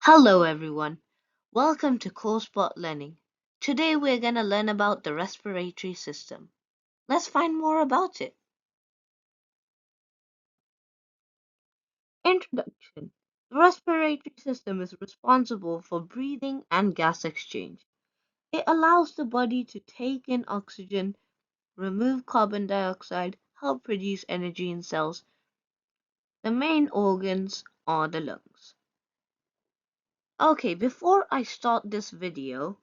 Hello everyone, welcome to CoreSpot Learning. Today we're going to learn about the respiratory system. Let's find more about it. Introduction. The respiratory system is responsible for breathing and gas exchange. It allows the body to take in oxygen, remove carbon dioxide, help produce energy in cells. The main organs are the lungs. Okay, before I start this video,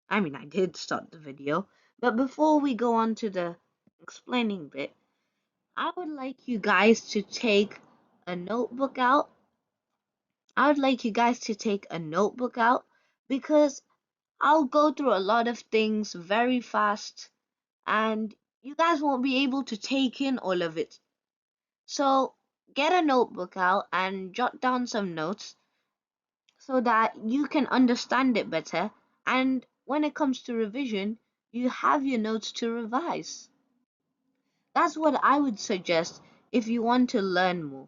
I did start the video, but before we go on to the explaining bit, I would like you guys to take a notebook out. I would like you guys to take a notebook out because I'll go through a lot of things very fast and you guys won't be able to take in all of it. So get a notebook out and jot down some notes so that you can understand it better. And when it comes to revision, you have your notes to revise. That's what I would suggest if you want to learn more,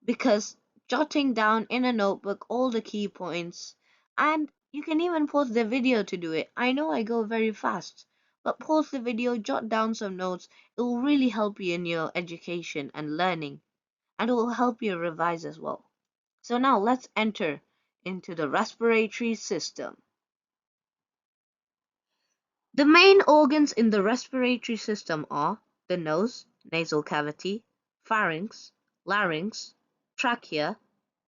because jotting down in a notebook all the key points, and you can even pause the video to do it. I know I go very fast, but pause the video, jot down some notes. It will really help you in your education and learning, and it will help you revise as well. So now let's enter into the respiratory system. The main organs in the respiratory system are the nose, nasal cavity, pharynx, larynx, trachea,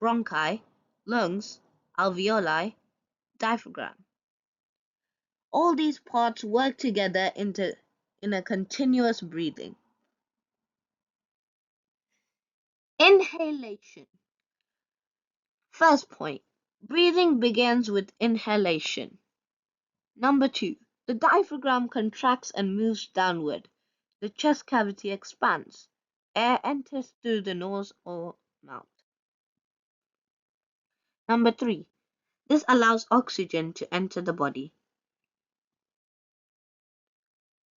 bronchi, lungs, alveoli, diaphragm. All these parts work together in a continuous breathing. Inhalation. First point, breathing begins with inhalation. Number 2, the diaphragm contracts and moves downward. The chest cavity expands. Air enters through the nose or mouth. Number 3, this allows oxygen to enter the body.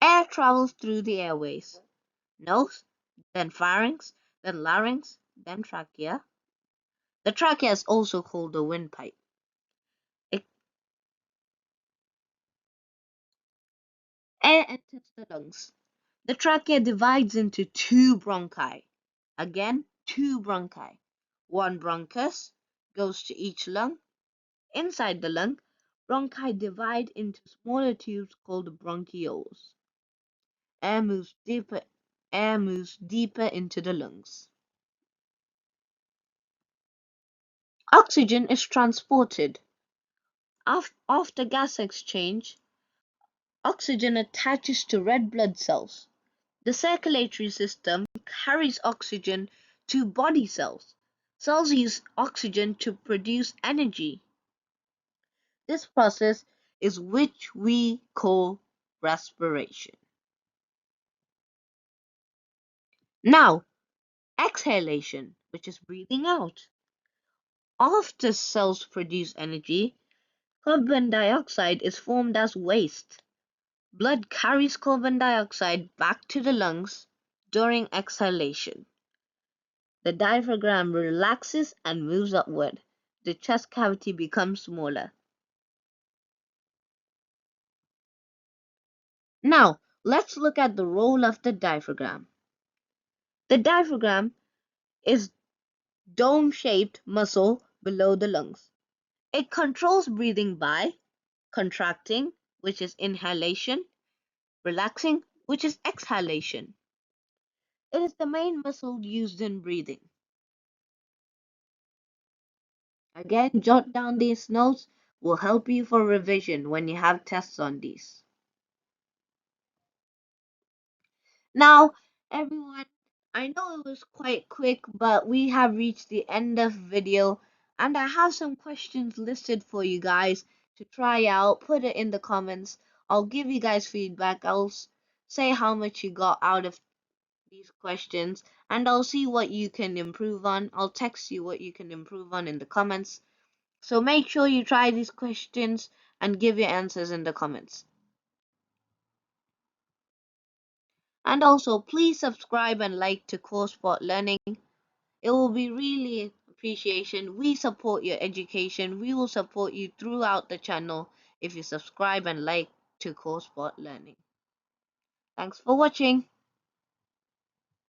Air travels through the airways. Nose, then pharynx, then larynx, then trachea. The trachea is also called the windpipe. Air enters the lungs. The trachea divides into two bronchi. Again, two bronchi. One bronchus goes to each lung. Inside the lung, bronchi divide into smaller tubes called bronchioles. Air moves deeper, air moves deeper into the lungs. Oxygen is transported. After gas exchange, oxygen attaches to red blood cells. The circulatory system carries oxygen to body cells. Cells use oxygen to produce energy. This process is which we call respiration. Now, exhalation, which is breathing out. After cells produce energy, carbon dioxide is formed as waste. Blood carries carbon dioxide back to the lungs during exhalation. The diaphragm relaxes and moves upward. The chest cavity becomes smaller. Now, let's look at the role of the diaphragm. The diaphragm is dome-shaped muscle below the lungs. It controls breathing by contracting, which is inhalation, relaxing, which is exhalation. It is the main muscle used in breathing. Again, jot down these notes will help you for revision when you have tests on these. Now, everyone, I know it was quite quick, but we have reached the end of video, and I have some questions listed for you guys to try out. Put it in the comments. I'll give you guys feedback. I'll say how much you got out of these questions, and I'll see what you can improve on. I'll text you what you can improve on in the comments. So make sure you try these questions and give your answers in the comments. And also, please subscribe and like to CoreSpot Learning. It will be really appreciation. We support your education. We will support you throughout the channel if you subscribe and like to Core Sport Learning. Thanks for watching.